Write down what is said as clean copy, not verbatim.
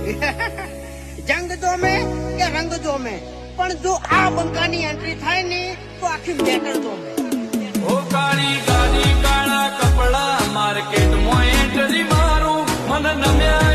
જંગ જોમે કે રંગ જોમે, પણ જો આ બંકાની એન્ટ્રી થાય ને તો આખી મેટર જોમે. ઓ કાળી ગાડી કાળા કપડા માર્કેટમાં એન્ટ્રી મારું મન નમ્યા